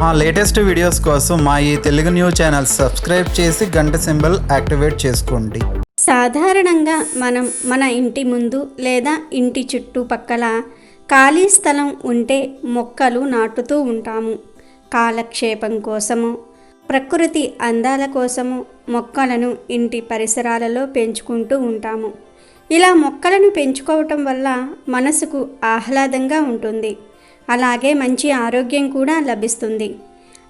మా latest videos కోసం మా ఈ తెలుగు న్యూస్ ఛానల్ సబ్స్క్రైబ్ చేసి గంట సింబల్ యాక్టివేట్ చేసుకోండి. సాధారణంగా మనం మన ఇంటి ముందు లేదా ఇంటి చుట్టుపక్కల ఖాళీ స్థలం ఉంటే మొక్కలు నాటుతూ ఉంటాము. కాలక్షేపం కోసము, ప్రకృతి అందాల కోసము మొక్కలను ఇంటి పరిసరాలలో పెంచుకుంటూ ఉంటాము. ఇలా మొక్కలను పెంచుకోవటం వల్ల మనసుకు ఆహ్లాదంగా ఉంటుంది. అలాగే మంచి ఆరోగ్యం కూడా లభిస్తుంది.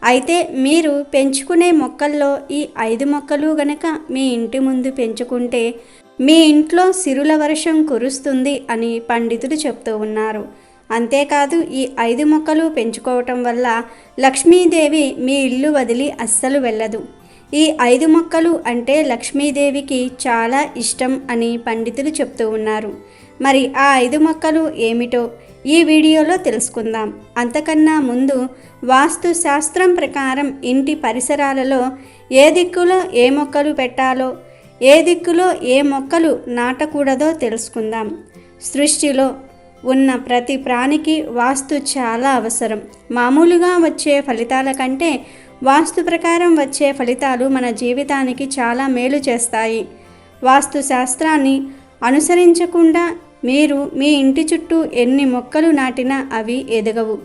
అయితే మీరు పెంచుకునే మొక్కల్లో ఈ 5 మొక్కలు గనక మీ ఇంటి ముందు పెంచుకుంటే మీ ఇంట్లో సిరుల వర్షం కురుస్తుంది అని పండితులు చెప్తూ ఉన్నారు. అంతేకాదు ఈ 5 మొక్కలు పెంచుకోవటం వల్ల లక్ష్మీదేవి మీ ఇల్లు వదిలి అస్సలు వెళ్ళదు. ఈ 5 మొక్కలు అంటే లక్ష్మీదేవికి చాలా ఇష్టం అని పండితులు చెప్తూ ఉన్నారు. మరి ఆ 5 మొక్కలు ఏమిటో ఈ వీడియోలో తెలుసుకుందాం. అంతకన్నా ముందు వాస్తు శాస్త్రం ప్రకారం ఇంటి పరిసరాలలో ఏ దిక్కులో ఏ మొక్కలు పెట్టాలో, ఏ దిక్కులో ఏ మొక్కలు నాటకూడదో తెలుసుకుందాం. సృష్టిలో ఉన్న ప్రతి ప్రాణికి వాస్తు చాలా అవసరం. మామూలుగా వచ్చే ఫలితాల కంటే వాస్తు ప్రకారం వచ్చే ఫలితాలు మన జీవితానికి చాలా మేలు చేస్తాయి. వాస్తు శాస్త్రాన్ని అనుసరించకుండా మీరు మీ ఇంటి చుట్టూ ఎన్ని మొక్కలు నాటినా అవి ఎదగవు.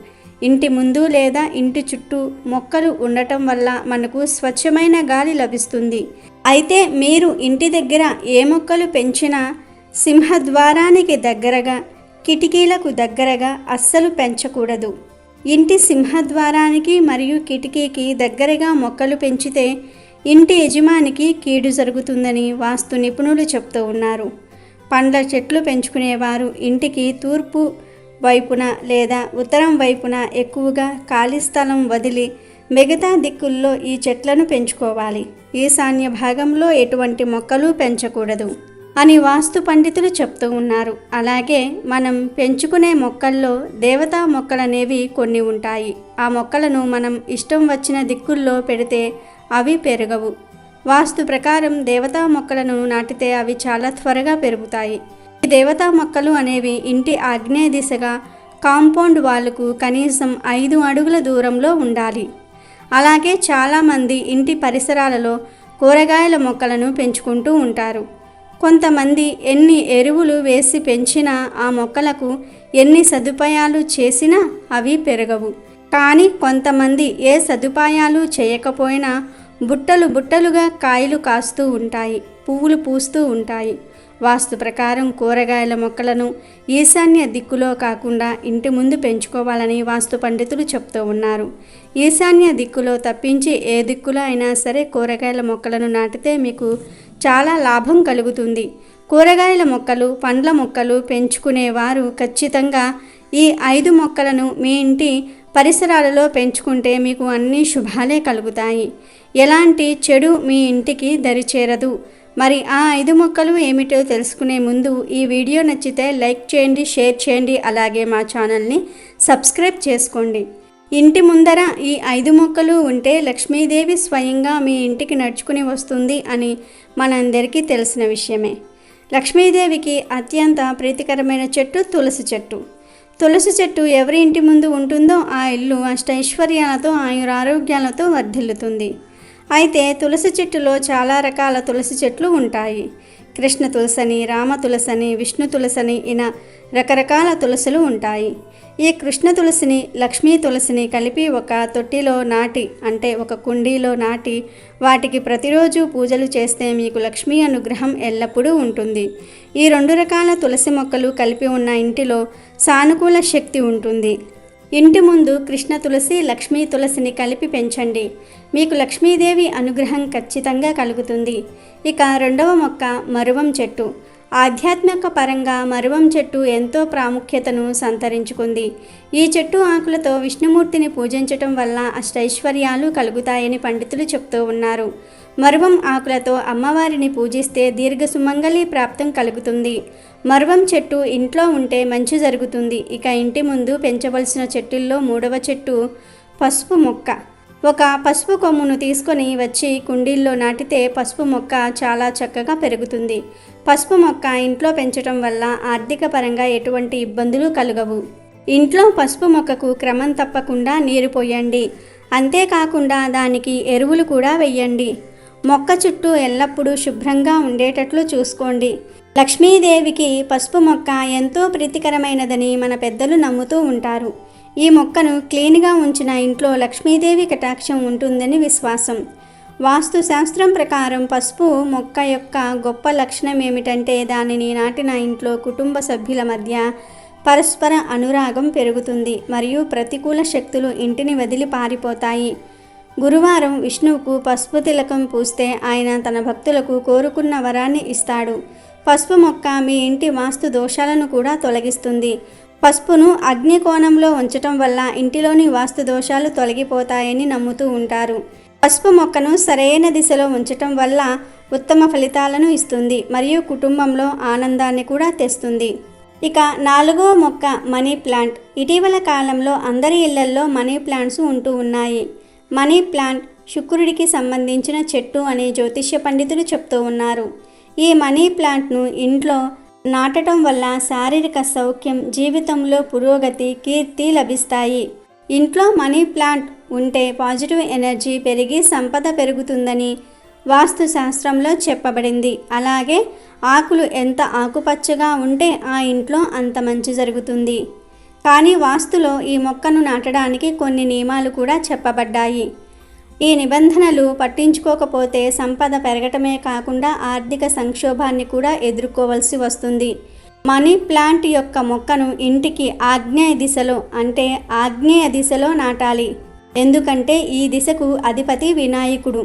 ఇంటి ముందు లేదా ఇంటి చుట్టూ మొక్కలు ఉండటం వల్ల మనకు స్వచ్ఛమైన గాలి లభిస్తుంది. అయితే మీరు ఇంటి దగ్గర ఏ మొక్కలు పెంచినా సింహద్వారానికి దగ్గరగా, కిటికీలకు దగ్గరగా అస్సలు పెంచకూడదు. ఇంటి సింహద్వారానికి మరియు కిటికీకి దగ్గరగా మొక్కలు పెంచితే ఇంటి యజమానికి కీడు జరుగుతుందని వాస్తు నిపుణులు చెప్తూ ఉన్నారు. పండ్ల చెట్లు పెంచుకునేవారు ఇంటికి తూర్పు వైపున లేదా ఉత్తరం వైపున ఎక్కువగా ఖాళీ స్థలం వదిలి మిగతా దిక్కుల్లో ఈ చెట్లను పెంచుకోవాలి. ఈశాన్య భాగంలో ఎటువంటి మొక్కలు పెంచకూడదు అని వాస్తు పండితులు చెప్తూ ఉన్నారు. అలాగే మనం పెంచుకునే మొక్కల్లో దేవతా మొక్కలనేవి కొన్ని ఉంటాయి. ఆ మొక్కలను మనం ఇష్టం వచ్చిన దిక్కుల్లో పెడితే అవి పెరగవు. వాస్తు ప్రకారం దేవతా మొక్కలను నాటితే అవి చాలా త్వరగా పెరుగుతాయి. ఈ దేవతా మొక్కలు అనేవి ఇంటి ఆగ్నేయ దిశగా కాంపౌండ్ వాలుకు కనీసం 5 అడుగుల దూరంలో ఉండాలి. అలాగే చాలామంది ఇంటి పరిసరాలలో కూరగాయల మొక్కలను పెంచుకుంటూ ఉంటారు. కొంతమంది ఎన్ని ఎరువులు వేసి పెంచినా ఆ మొక్కలకు ఎన్ని సదుపాయాలు చేసినా అవి పెరగవు. కానీ కొంతమంది ఏ సదుపాయాలు చేయకపోయినా బుట్టలు బుట్టలుగా కాయలు కాస్తూ ఉంటాయి, పువ్వులు పూస్తూ ఉంటాయి. వాస్తు ప్రకారం కూరగాయల మొక్కలను ఈశాన్య దిక్కులో కాకుండా ఇంటి ముందు పెంచుకోవాలని వాస్తు పండితులు చెప్తూ ఉన్నారు. ఈశాన్య దిక్కులో తప్పించి ఏ దిక్కులో అయినా సరే కూరగాయల మొక్కలను నాటితే మీకు చాలా లాభం కలుగుతుంది. కూరగాయల మొక్కలు, పండ్ల మొక్కలు పెంచుకునేవారు ఖచ్చితంగా ఈ 5 మొక్కలను మీ ఇంటి పరిసరాలలో పెంచుకుంటే మీకు అన్ని శుభాలే కలుగుతాయి. ఎలాంటి చెడు మీ ఇంటికి దరిచేరదు. మరి ఆ 5 మొక్కలు ఏమిటో తెలుసుకునే ముందు ఈ వీడియో నచ్చితే లైక్ చేయండి, షేర్ చేయండి, అలాగే మా ఛానల్ని సబ్స్క్రైబ్ చేసుకోండి. ఇంటి ముందర ఈ 5 మొక్కలు ఉంటే లక్ష్మీదేవి స్వయంగా మీ ఇంటికి నడుచుకుని వస్తుంది అని మనందరికీ తెలిసిన విషయమే. లక్ష్మీదేవికి అత్యంత ప్రీతికరమైన చెట్టు తులసి చెట్టు. తులసి చెట్టు ఎవరి ఇంటి ముందు ఉంటుందో ఆ ఇల్లు అష్టైశ్వర్యాలతో, ఆయురారోగ్యాలతో వర్ధిల్లుతుంది. అయితే తులసి చెట్టులో చాలా రకాల తులసి చెట్లు ఉంటాయి. కృష్ణ తులసని, రామ తులసని, విష్ణు తులసని ఇలా రకరకాల తులసులు ఉంటాయి. ఈ కృష్ణ తులసిని, లక్ష్మీ తులసిని కలిపి ఒక తొట్టిలో నాటి, అంటే ఒక కుండీలో నాటి వాటికి ప్రతిరోజు పూజలు చేస్తే మీకు లక్ష్మీ అనుగ్రహం ఎల్లప్పుడూ ఉంటుంది. ఈ 2 రకాల తులసి మొక్కలు కలిపి ఉన్న ఇంటిలో సానుకూల శక్తి ఉంటుంది. ఇంటి ముందు కృష్ణ తులసి, లక్ష్మీ తులసిని కలిపి పెంచండి. మీకు లక్ష్మీదేవి అనుగ్రహం ఖచ్చితంగా కలుగుతుంది. ఇక 2వ మొక్క మరువం చెట్టు. ఆధ్యాత్మిక పరంగా మరువం చెట్టు ఎంతో ప్రాముఖ్యతను సంతరించుకుంది. ఈ చెట్టు ఆకులతో విష్ణుమూర్తిని పూజించటం వల్ల అష్టైశ్వర్యాలు కలుగుతాయని పండితులు చెప్తూ ఉన్నారు. మరువం ఆకులతో అమ్మవారిని పూజిస్తే దీర్ఘ సుమంగళి ప్రాప్తం కలుగుతుంది. మరువం చెట్టు ఇంట్లో ఉంటే మంచి జరుగుతుంది. ఇక ఇంటి ముందు పెంచవలసిన చెట్టుల్లో 3వ చెట్టు పసుపు మొక్క. ఒక పసుపు కొమ్మును తీసుకొని వచ్చి కుండీల్లో నాటితే పసుపు మొక్క చాలా చక్కగా పెరుగుతుంది. పసుపు మొక్క ఇంట్లో పెంచడం వల్ల ఆర్థిక పరంగా ఎటువంటి ఇబ్బందులు కలగవు. ఇంట్లో పసుపు మొక్కకు క్రమం తప్పకుండా నీరు పోయండి. అంతేకాకుండా దానికి ఎరువులు కూడా వెయ్యండి. మొక్క చుట్టూ ఎల్లప్పుడూ శుభ్రంగా ఉండేటట్లు చూసుకోండి. లక్ష్మీదేవికి పసుపు మొక్క ఎంతో ప్రీతికరమైనదని మన పెద్దలు నమ్ముతూ ఉంటారు. ఈ మొక్కను క్లీన్గా ఉంచిన ఇంట్లో లక్ష్మీదేవి కటాక్షం ఉంటుందని విశ్వాసం. వాస్తు శాస్త్రం ప్రకారం పసుపు మొక్క యొక్క గొప్ప లక్షణం ఏమిటంటే దానిని నాటిన ఇంట్లో కుటుంబ సభ్యుల మధ్య పరస్పర అనురాగం పెరుగుతుంది మరియు ప్రతికూల శక్తులు ఇంటిని వదిలి పారిపోతాయి. గురువారం విష్ణువుకు పసుపు తిలకం పూస్తే ఆయన తన భక్తులకు కోరుకున్న వరాన్ని ఇస్తాడు. పసుపు మొక్క మీ ఇంటి వాస్తు దోషాలను కూడా తొలగిస్తుంది. పసుపును అగ్ని కోణంలో ఉంచటం వల్ల ఇంటిలోని వాస్తు దోషాలు తొలగిపోతాయని నమ్ముతూ ఉంటారు. పసుపు మొక్కను సరైన దిశలో ఉంచటం వల్ల ఉత్తమ ఫలితాలను ఇస్తుంది మరియు కుటుంబంలో ఆనందాన్ని కూడా తెస్తుంది. ఇక 4వ మొక్క మనీ ప్లాంట్. ఇటీవల కాలంలో అందరి ఇళ్లల్లో మనీ ప్లాంట్స్ ఉంటూ ఉన్నాయి. మనీ ప్లాంట్ శుక్రుడికి సంబంధించిన చెట్టు అని జ్యోతిష్య పండితులు చెప్తూ ఉన్నారు. ఈ మనీ ప్లాంట్ను ఇంట్లో నాటడం వల్ల శారీరక సౌఖ్యం, జీవితంలో పురోగతి, కీర్తి లభిస్తాయి. ఇంట్లో మనీ ప్లాంట్ ఉంటే పాజిటివ్ ఎనర్జీ పెరిగి సంపద పెరుగుతుందని వాస్తు శాస్త్రంలో చెప్పబడింది. అలాగే ఆకులు ఎంత ఆకుపచ్చగా ఉంటే ఆ ఇంట్లో అంత మంచి జరుగుతుంది. కానీ వాస్తులో ఈ మొక్కను నాటడానికి కొన్ని నియమాలు కూడా చెప్పబడ్డాయి. ఈ నిబంధనలు పట్టించుకోకపోతే సంపద పెరగటమే కాకుండా ఆర్థిక సంక్షోభాన్ని కూడా ఎదుర్కోవలసి వస్తుంది. మనీ ప్లాంట్ యొక్క మొక్కను ఇంటికి ఆగ్నేయ దిశలో నాటాలి. ఎందుకంటే ఈ దిశకు అధిపతి వినాయకుడు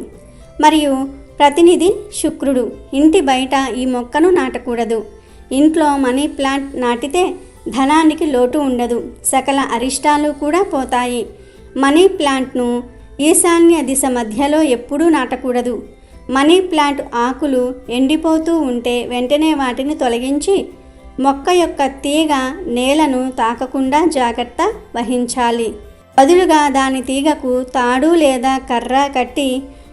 మరియు ప్రతినిధి శుక్రుడు. ఇంటి బయట ఈ మొక్కను నాటకూడదు. ఇంట్లో మనీ ప్లాంట్ నాటితే ధనానికి లోటు ఉండదు, సకల అరిష్టాలు కూడా పోతాయి. మనీ ప్లాంట్ను ఈశాన్య దిశ మధ్యలో ఎప్పుడూ నాటకూడదు. మనీ ప్లాంట్ ఆకులు ఎండిపోతూ ఉంటే వెంటనే వాటిని తొలగించి మొక్క యొక్క తీగ నేలను తాకకుండా జాగ్రత్త వహించాలి. బదులుగా దాని తీగకు తాడు లేదా కర్ర కట్టి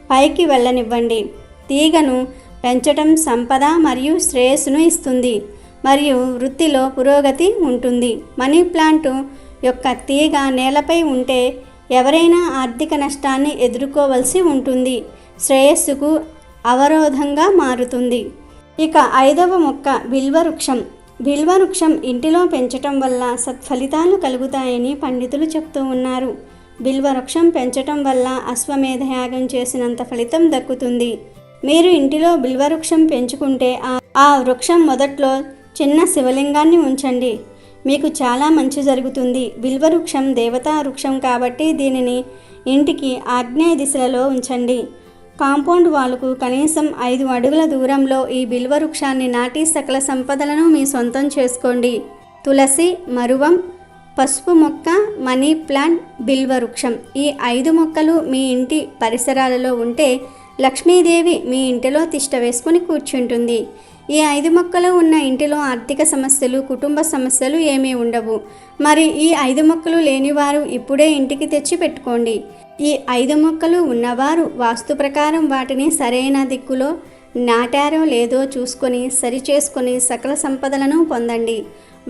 పైకి వెళ్ళనివ్వండి. తీగను పెంచటం సంపద మరియు శ్రేయస్సును ఇస్తుంది మరియు వృత్తిలో పురోగతి ఉంటుంది. మనీ ప్లాంట్ యొక్క తీగ నేలపై ఉంటే ఎవరైనా ఆర్థిక నష్టాన్ని ఎదుర్కోవలసి ఉంటుంది, శ్రేయస్సుకు అవరోధంగా మారుతుంది. ఇక 5వ మొక్క బిల్వవృక్షం. బిల్వవృక్షం ఇంటిలో పెంచటం వల్ల సత్ఫలితాలు కలుగుతాయని పండితులు చెప్తూ ఉన్నారు. బిల్వవృక్షం పెంచటం వల్ల అశ్వమేధ యాగం చేసినంత ఫలితం దక్కుతుంది. మీరు ఇంటిలో బిల్వవృక్షం పెంచుకుంటే ఆ వృక్షం మొదట్లో చిన్న శివలింగాన్ని ఉంచండి, మీకు చాలా మంచి జరుగుతుంది. బిల్వవృక్షం దేవతా వృక్షం కాబట్టి దీనిని ఇంటికి ఆగ్నేయ దిశలో ఉంచండి. కాంపౌండ్ వాలుకు కనీసం 5 అడుగుల దూరంలో ఈ బిల్వవృక్షాన్ని నాటి సకల సంపదలను మీ సొంతం చేసుకోండి. తులసి, మరువం, పసుపు మొక్క, మనీ ప్లాంట్, బిల్వవృక్షం ఈ 5 మొక్కలు మీ ఇంటి పరిసరాలలో ఉంటే లక్ష్మీదేవి మీ ఇంటిలో తిష్ట వేసుకుని కూర్చుంటుంది. ఈ 5 మొక్కలు ఉన్న ఇంటిలో ఆర్థిక సమస్యలు, కుటుంబ సమస్యలు ఏమీ ఉండవు. మరి ఈ 5 మొక్కలు లేనివారు ఇప్పుడే ఇంటికి తెచ్చి పెట్టుకోండి. ఈ 5 మొక్కలు ఉన్నవారు వాస్తు ప్రకారం వాటిని సరైన దిక్కులో నాటారో లేదో చూసుకొని సరిచేసుకొని సకల సంపదలను పొందండి.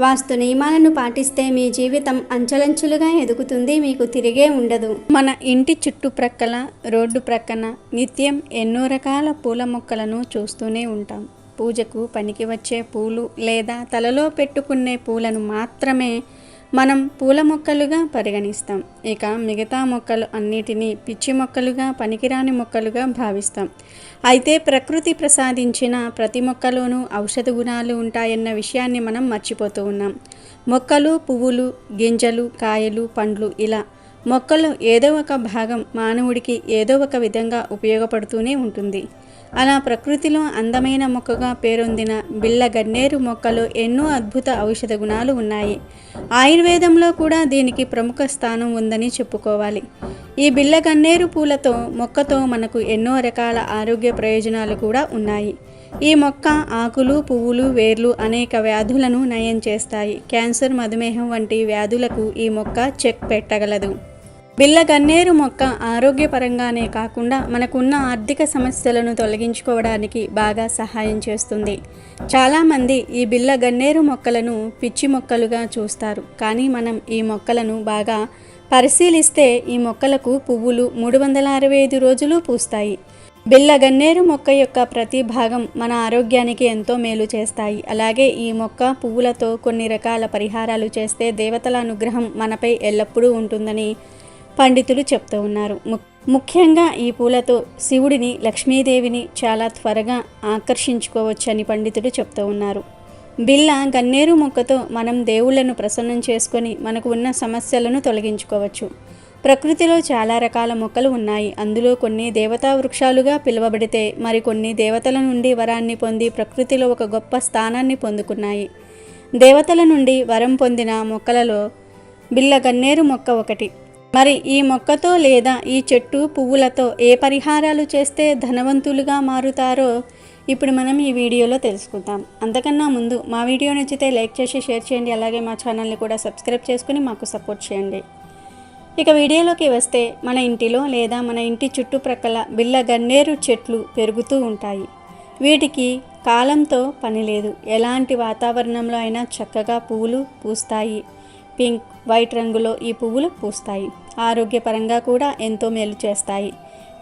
వాస్తు నియమాలను పాటిస్తే మీ జీవితం అంచెలంచెలుగా ఎదుగుతుంది, మీకు తిరిగే ఉండదు. మన ఇంటి చుట్టుప్రక్కల, రోడ్డు ప్రక్కన నిత్యం ఎన్నో రకాల పూల మొక్కలను చూస్తూనే ఉంటాం. పూజకు పనికి వచ్చే పూలు లేదా తలలో పెట్టుకునే పూలను మాత్రమే మనం పూల మొక్కలుగా పరిగణిస్తాం. ఇక మిగతా మొక్కలు అన్నిటినీ పిచ్చి మొక్కలుగా, పనికిరాని మొక్కలుగా భావిస్తాం. అయితే ప్రకృతి ప్రసాదించిన ప్రతి మొక్కలోనూ ఔషధ గుణాలు ఉంటాయన్న విషయాన్ని మనం మర్చిపోతూ ఉన్నాం. మొక్కలు, పువ్వులు, గింజలు, కాయలు, పండ్లు ఇలా మొక్కలు ఏదో ఒక భాగం మానవుడికి ఏదో ఒక విధంగా ఉపయోగపడుతూనే ఉంటుంది. అలా ప్రకృతిలో అందమైన మొక్కగా పేరొందిన బిళ్ళ గన్నేరు మొక్కలో ఎన్నో అద్భుత ఔషధ గుణాలు ఉన్నాయి. ఆయుర్వేదంలో కూడా దీనికి ప్రముఖ స్థానం ఉందని చెప్పుకోవాలి. ఈ బిళ్ళ గన్నేరు పూలతో మొక్కతో మనకు ఎన్నో రకాల ఆరోగ్య ప్రయోజనాలు కూడా ఉన్నాయి. ఈ మొక్క ఆకులు, పువ్వులు, వేర్లు అనేక వ్యాధులను నయం చేస్తాయి. క్యాన్సర్, మధుమేహం వంటి వ్యాధులకు ఈ మొక్క చెక్ పెట్టగలదు. బిళ్ళ గన్నేరు మొక్క ఆరోగ్యపరంగానే కాకుండా మనకున్న ఆర్థిక సమస్యలను తొలగించుకోవడానికి బాగా సహాయం చేస్తుంది. చాలామంది ఈ బిళ్ళ గన్నేరు మొక్కలను పిచ్చి మొక్కలుగా చూస్తారు, కానీ మనం ఈ మొక్కలను బాగా పరిశీలిస్తే ఈ మొక్కలకు పువ్వులు 365 రోజులు పూస్తాయి. బిళ్ళ గన్నేరు మొక్క యొక్క ప్రతి భాగం మన ఆరోగ్యానికి ఎంతో మేలు చేస్తాయి. అలాగే ఈ మొక్క పువ్వులతో కొన్ని రకాల పరిహారాలు చేస్తే దేవతల అనుగ్రహం మనపై ఎల్లప్పుడూ ఉంటుందని పండితులు చెప్తూ ఉన్నారు. ముఖ్యంగా ఈ పూలతో శివుడిని, లక్ష్మీదేవిని చాలా త్వరగా ఆకర్షించుకోవచ్చని పండితులు చెప్తూ ఉన్నారు. బిళ్ళ గన్నేరు మొక్కతో మనం దేవుళ్లను ప్రసన్నం చేసుకొని మనకు ఉన్న సమస్యలను తొలగించుకోవచ్చు. ప్రకృతిలో చాలా రకాల మొక్కలు ఉన్నాయి. అందులో కొన్ని దేవతా వృక్షాలుగా పిలువబడితే మరికొన్ని దేవతల నుండి వరాన్ని పొంది ప్రకృతిలో ఒక గొప్ప స్థానాన్ని పొందుకున్నాయి. దేవతల నుండి వరం పొందిన మొక్కలలో బిళ్ళ గన్నేరు మొక్క ఒకటి. మరి ఈ మొక్కతో లేదా ఈ చెట్టు పువ్వులతో ఏ పరిహారాలు చేస్తే ధనవంతులుగా మారుతారో ఇప్పుడు మనం ఈ వీడియోలో తెలుసుకుందాం. అంతకన్నా ముందు మా వీడియో నచ్చితే లైక్ చేసి షేర్ చేయండి. అలాగే మా ఛానల్ని కూడా సబ్స్క్రైబ్ చేసుకుని మాకు సపోర్ట్ చేయండి. ఇక వీడియోలోకి వస్తే మన ఇంటిలో లేదా మన ఇంటి చుట్టుప్రక్కల బిళ్ళ గన్నేరు చెట్లు పెరుగుతూ ఉంటాయి. వీటికి కాలంతో పని లేదు. ఎలాంటి వాతావరణంలో అయినా చక్కగా పువ్వులు పూస్తాయి. పింక్, వైట్ రంగులో ఈ పువ్వులు పూస్తాయి. ఆరోగ్యపరంగా కూడా ఎంతో మేలు చేస్తాయి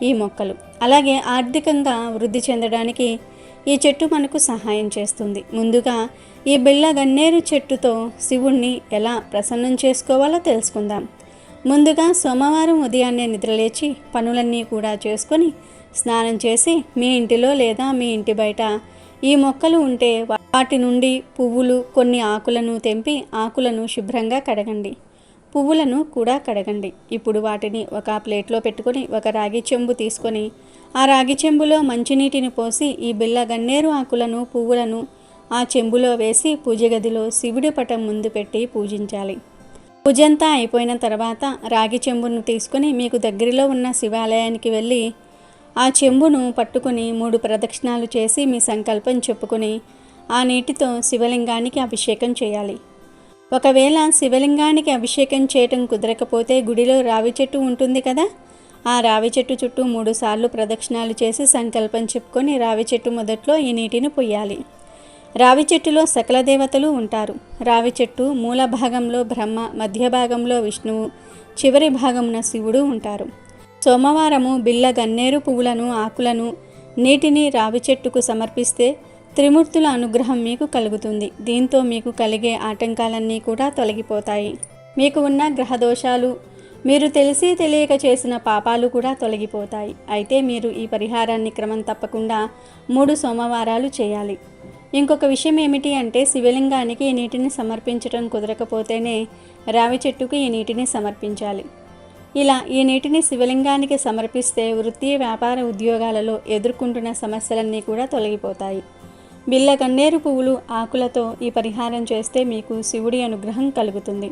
ఈ మొక్కలు. అలాగే ఆర్థికంగా వృద్ధి చెందడానికి ఈ చెట్టు మనకు సహాయం చేస్తుంది. ముందుగా ఈ బిళ్ళ గన్నేరు చెట్టుతో శివుణ్ణి ఎలా ప్రసన్నం చేసుకోవాలో తెలుసుకుందాం. ముందుగా సోమవారం ఉదయాన్నే నిద్రలేచి పనులన్నీ కూడా చేసుకొని స్నానం చేసి మీ ఇంటిలో లేదా మీ ఇంటి బయట ఈ మొక్కలు ఉంటే వాటి నుండి పువ్వులు, కొన్ని ఆకులను తెంపి ఆకులను శుభ్రంగా కడగండి. పువ్వులను కూడా కడగండి. ఇప్పుడు వాటిని ఒక ప్లేట్లో పెట్టుకొని ఒక రాగి చెంబు తీసుకొని ఆ రాగి చెంబులో మంచినీటిని పోసి ఈ బిళ్ళ గన్నేరు ఆకులను, పువ్వులను ఆ చెంబులో వేసి పూజ గదిలో శివుడి పటం ముందు పెట్టి పూజించాలి. పూజంతా అయిపోయిన తర్వాత రాగి చెంబును తీసుకొని మీకు దగ్గరలో ఉన్న శివాలయానికి వెళ్ళి ఆ చెంబును పట్టుకుని 3 ప్రదక్షిణాలు చేసి మీ సంకల్పం చెప్పుకొని ఆ నీటితో శివలింగానికి అభిషేకం చేయాలి. ఒకవేళ శివలింగానికి అభిషేకం చేయటం కుదరకపోతే గుడిలో రావి చెట్టు ఉంటుంది కదా, ఆ రావి చెట్టు చుట్టూ 3 సార్లు ప్రదక్షిణాలు చేసి సంకల్పం చెప్పుకొని రావి చెట్టు మొదట్లో ఈ నీటిని పొయ్యాలి. రావి చెట్టులో సకల దేవతలు ఉంటారు. రావి చెట్టు మూల భాగంలో బ్రహ్మ, మధ్య భాగంలో విష్ణువు, చివరి భాగమున శివుడు ఉంటారు. సోమవారము బిళ్ళ గన్నేరు పువ్వులను, ఆకులను, నీటిని రావి చెట్టుకు సమర్పిస్తే త్రిమూర్తుల అనుగ్రహం మీకు కలుగుతుంది. దీంతో మీకు కలిగే ఆటంకాలన్నీ కూడా తొలగిపోతాయి. మీకు ఉన్న గ్రహదోషాలు, మీరు తెలిసి తెలియక చేసిన పాపాలు కూడా తొలగిపోతాయి. అయితే మీరు ఈ పరిహారాన్ని క్రమం తప్పకుండా 3 సోమవారాలు చేయాలి. ఇంకొక విషయం ఏమిటి అంటే శివలింగానికి ఈ నీటిని సమర్పించడం కుదరకపోతేనే రావి చెట్టుకు ఈ నీటిని సమర్పించాలి. ఇలా ఈ నీటిని శివలింగానికి సమర్పిస్తే వృత్తి, వ్యాపార, ఉద్యోగాలలో ఎదుర్కొంటున్న సమస్యలన్నీ కూడా తొలగిపోతాయి. బిళ్ళ గన్నేరు పువ్వులు, ఆకులతో ఈ పరిహారం చేస్తే మీకు శివుడి అనుగ్రహం కలుగుతుంది.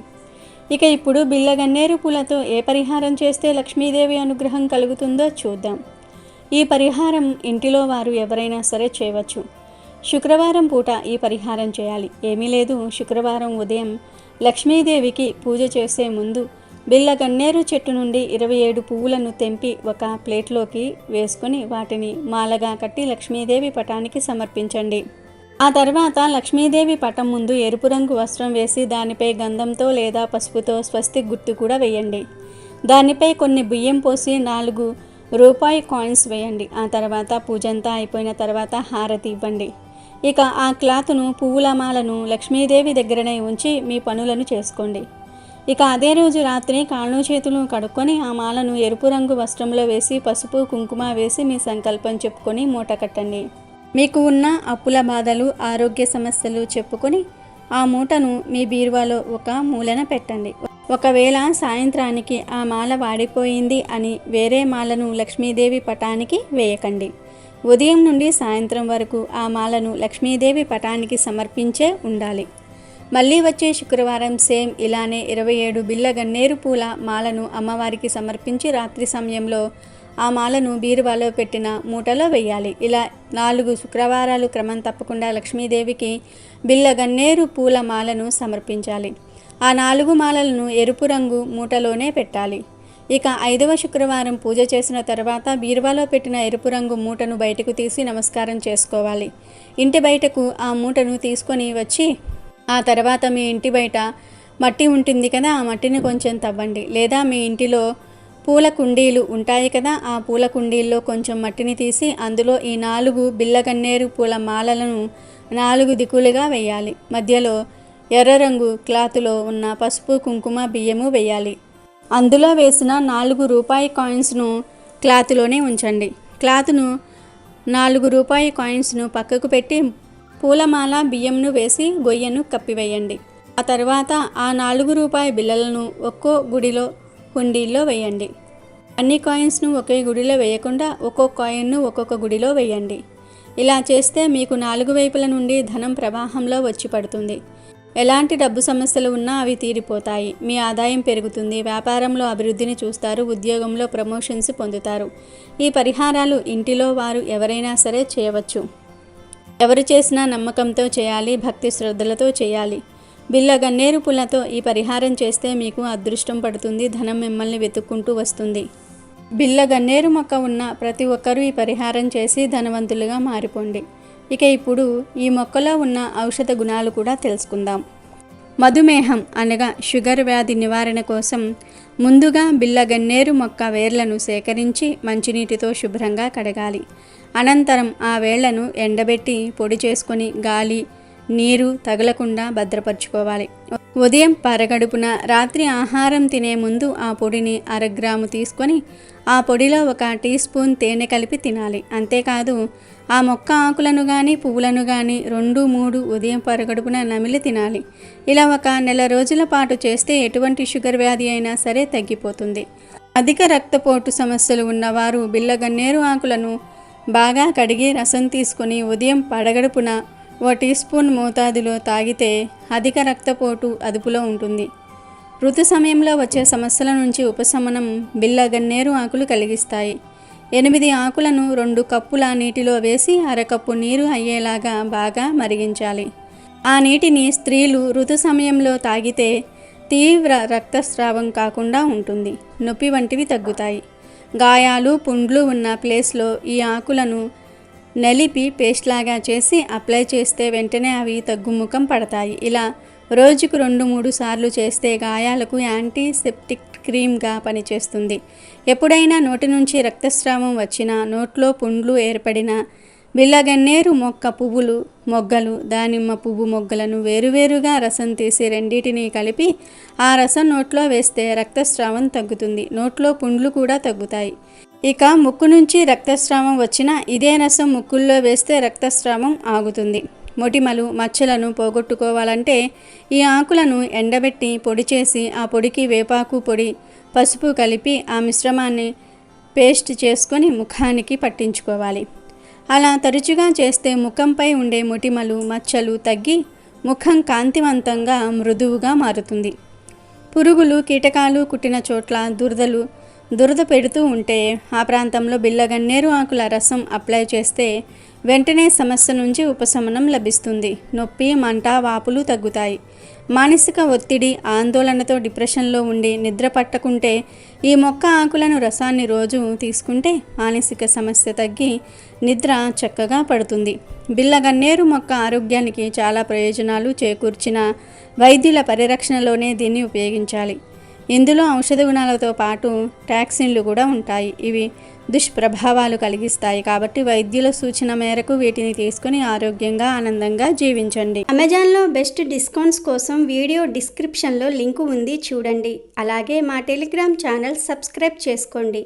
ఇక ఇప్పుడు బిళ్ళ గన్నేరు పూలతో ఏ పరిహారం చేస్తే లక్ష్మీదేవి అనుగ్రహం కలుగుతుందో చూద్దాం. ఈ పరిహారం ఇంటిలో వారు ఎవరైనా సరే చేయవచ్చు. శుక్రవారం పూట ఈ పరిహారం చేయాలి. ఏమీ లేదు, శుక్రవారం ఉదయం లక్ష్మీదేవికి పూజ చేసే ముందు బిళ్ళ గన్నేరు చెట్టు నుండి 27 పువ్వులను తెంపి ఒక ప్లేట్లోకి వేసుకొని వాటిని మాలగా కట్టి లక్ష్మీదేవి పటానికి సమర్పించండి. ఆ తర్వాత లక్ష్మీదేవి పటం ముందు ఎరుపు రంగు వస్త్రం వేసి దానిపై గంధంతో లేదా పసుపుతో స్వస్తిక్ గుర్తు కూడా వేయండి. దానిపై కొన్ని బియ్యం పోసి 4 రూపాయి కాయిన్స్ వేయండి. ఆ తర్వాత పూజంతా అయిపోయిన తర్వాత హారతి ఇవ్వండి. ఇక ఆ క్లాతును, పువ్వుల మాలను లక్ష్మీదేవి దగ్గరనే ఉంచి మీ పనులను చేసుకోండి. ఇక అదే రోజు రాత్రి కాళ్ళు చేతులు కడుక్కొని ఆ మాలను ఎరుపు రంగు వస్త్రంలో వేసి పసుపు, కుంకుమ వేసి మీ సంకల్పం చెప్పుకొని మూట కట్టండి. మీకు ఉన్న అప్పుల బాధలు, ఆరోగ్య సమస్యలు చెప్పుకొని ఆ మూటను మీ బీరువాలో ఒక మూలన పెట్టండి. ఒకవేళ సాయంత్రానికి ఆ మాల వాడిపోయింది అని వేరే మాలను లక్ష్మీదేవి పటానికి వేయకండి. ఉదయం నుండి సాయంత్రం వరకు ఆ మాలను లక్ష్మీదేవి పటానికి సమర్పించే ఉండాలి. మళ్ళీ వచ్చే శుక్రవారం సేమ్ ఇలానే 27 బిళ్ళ గన్నేరు పూల మాలను అమ్మవారికి సమర్పించి రాత్రి సమయంలో ఆ మాలను బీరువాలో పెట్టిన మూటలో వేయాలి. ఇలా 4 శుక్రవారాలు క్రమం తప్పకుండా లక్ష్మీదేవికి బిళ్ళ గన్నేరు పూల మాలను సమర్పించాలి. ఆ 4 మాలలను ఎరుపు రంగు మూటలోనే పెట్టాలి. ఇక 5వ శుక్రవారం పూజ చేసిన తర్వాత బీరువాలో పెట్టిన ఎరుపు రంగు మూటను బయటకు తీసి నమస్కారం చేసుకోవాలి. ఇంటి బయటకు ఆ మూటను తీసుకొని వచ్చి ఆ తర్వాత మీ ఇంటి బయట మట్టి ఉంటుంది కదా, ఆ మట్టిని కొంచెం తవ్వండి. లేదా మీ ఇంటిలో పూల కుండీలు ఉంటాయి కదా, ఆ పూల కుండీల్లో కొంచెం మట్టిని తీసి అందులో ఈ 4 బిళ్ళగన్నేరు పూల మాలలను 4 దిక్కులుగా వేయాలి. మధ్యలో ఎర్ర రంగు క్లాతులో ఉన్న పసుపు, కుంకుమ, బియ్యము వేయాలి. అందులో వేసిన 4 రూపాయి కాయిన్స్ను క్లాతులోనే ఉంచండి. క్లాతును 4 రూపాయి కాయిన్స్ను పక్కకు పెట్టి పూలమాల, బియ్యంను వేసి గొయ్యను కప్పివేయండి. ఆ తర్వాత ఆ 4 రూపాయి బిళ్ళలను ఒక్కో గుడిలో హుండీల్లో వేయండి. అన్ని కాయిన్స్ను ఒకే గుడిలో వేయకుండా ఒక్కొక్క కాయిన్ను ఒక్కొక్క గుడిలో వేయండి. ఇలా చేస్తే మీకు 4 వైపుల నుండి ధనం ప్రవాహంలో వచ్చి పడుతుంది. ఎలాంటి డబ్బు సమస్యలు ఉన్నా అవి తీరిపోతాయి. మీ ఆదాయం పెరుగుతుంది. వ్యాపారంలో అభివృద్ధిని చూస్తారు. ఉద్యోగంలో ప్రమోషన్స్ పొందుతారు. ఈ పరిహారాలు ఇంటిలో వారు ఎవరైనా సరే చేయవచ్చు. ఎవరు చేసినా నమ్మకంతో చేయాలి, భక్తి శ్రద్ధలతో చేయాలి. బిళ్ళ గన్నేరు పూలతో ఈ పరిహారం చేస్తే మీకు అదృష్టం పడుతుంది. ధనం మిమ్మల్ని వెతుక్కుంటూ వస్తుంది. బిళ్ళ గన్నేరు మొక్క ఉన్న ప్రతి ఒక్కరూ ఈ పరిహారం చేసి ధనవంతులుగా మారిపోండి. ఇక ఇప్పుడు ఈ మొక్కలో ఉన్న ఔషధ గుణాలు కూడా తెలుసుకుందాం. మధుమేహం అనగా షుగర్ వ్యాధి నివారణ కోసం ముందుగా బిళ్ళ గన్నేరు మొక్క వేర్లను సేకరించి మంచినీటితో శుభ్రంగా కడగాలి. అనంతరం ఆ వేళ్లను ఎండబెట్టి పొడి చేసుకొని గాలి, నీరు తగలకుండా భద్రపరచుకోవాలి. ఉదయం పరగడుపున రాత్రి ఆహారం తినే ముందు ఆ పొడిని 1/2 గ్రాము తీసుకొని ఆ పొడిలో 1 టీ స్పూన్ తేనె కలిపి తినాలి. అంతేకాదు ఆ మొక్క ఆకులను కానీ పువ్వులను కానీ 2-3 ఉదయం పరగడుపున నమిలి తినాలి. ఇలా 1 నెల రోజుల పాటు చేస్తే ఎటువంటి షుగర్ వ్యాధి అయినా సరే తగ్గిపోతుంది. అధిక రక్తపోటు సమస్యలు ఉన్నవారు బిళ్ళ గన్నేరు ఆకులను బాగా కడిగి రసం తీసుకొని ఉదయం పడగడుపున 1 టీ స్పూన్ మోతాదులో తాగితే అధిక రక్తపోటు అదుపులో ఉంటుంది. ఋతు సమయంలో వచ్చే సమస్యల నుంచి ఉపశమనం బిళ్ళ గన్నేరు ఆకులు కలిగిస్తాయి. 8 ఆకులను 2 కప్పుల నీటిలో వేసి 1/2 కప్పు నీరు అయ్యేలాగా బాగా మరిగించాలి. ఆ నీటిని స్త్రీలు ఋతు సమయంలో తాగితే తీవ్ర రక్తస్రావం కాకుండా ఉంటుంది. నొప్పి వంటివి తగ్గుతాయి. గాయాలు, పుండ్లు ఉన్న ప్లేస్లో ఈ ఆకులను నలిపి పేస్ట్ లాగా చేసి అప్లై చేస్తే వెంటనే అవి తగ్గుముఖం పడతాయి. ఇలా రోజుకు 2-3 సార్లు చేస్తే గాయాలకు యాంటీసెప్టిక్ క్రీమ్గా పనిచేస్తుంది. ఎప్పుడైనా నోటి నుంచి రక్తస్రావం వచ్చినా, నోట్లో పుండ్లు ఏర్పడినా బిళ్ళ గన్నేరు మొక్క పువ్వులు, మొగ్గలు, దానిమ్మ పువ్వు మొగ్గలను వేరువేరుగా రసం తీసి రెండింటిని కలిపి ఆ రసం నోట్లో వేస్తే రక్తస్రావం తగ్గుతుంది. నోట్లో పుండ్లు కూడా తగ్గుతాయి. ఇక ముక్కు నుంచి రక్తస్రావం వచ్చినా ఇదే రసం ముక్కుల్లో వేస్తే రక్తస్రావం ఆగుతుంది. మొటిమలు, మచ్చలను పోగొట్టుకోవాలంటే ఈ ఆకులను ఎండబెట్టి పొడి చేసి ఆ పొడికి వేపాకు పొడి, పసుపు కలిపి ఆ మిశ్రమాన్ని పేస్ట్ చేసుకొని ముఖానికి పట్టించుకోవాలి. అలా తరచుగా చేస్తే ముఖంపై ఉండే మొటిమలు, మచ్చలు తగ్గి ముఖం కాంతివంతంగా, మృదువుగా మారుతుంది. పురుగులు, కీటకాలు కుట్టిన చోట్ల దురద పెడుతూ ఉంటే ఆ ప్రాంతంలో బిళ్ళ గన్నేరు ఆకుల రసం అప్లై చేస్తే వెంటనే సమస్య నుంచి ఉపశమనం లభిస్తుంది. నొప్పి, మంట, వాపులు తగ్గుతాయి. మానసిక ఒత్తిడి, ఆందోళనతో డిప్రెషన్లో ఉండి నిద్ర పట్టకుంటే ఈ మొక్క ఆకులను రసాన్ని రోజు తీసుకుంటే మానసిక సమస్య తగ్గి నిద్ర చక్కగా పడుతుంది. బిళ్ళ గన్నేరు మొక్క ఆరోగ్యానికి చాలా ప్రయోజనాలు చేకూర్చిన వైద్యుల పరిరక్షణలోనే దీన్ని ఉపయోగించాలి. ఇందులో ఔషధ గుణాలతో పాటు టాక్సిన్లు కూడా ఉంటాయి. ఇవి దుష్ప్రభావాలు కలిగిస్తాయి. కాబట్టి వైద్యుల సూచన మేరకు వీటిని తీసుకొని ఆరోగ్యంగా, ఆనందంగా జీవించండి. అమెజాన్లో బెస్ట్ డిస్కౌంట్స్ కోసం వీడియో డిస్క్రిప్షన్లో లింకు ఉంది, చూడండి. అలాగే మా టెలిగ్రామ్ ఛానల్ సబ్స్క్రైబ్ చేసుకోండి.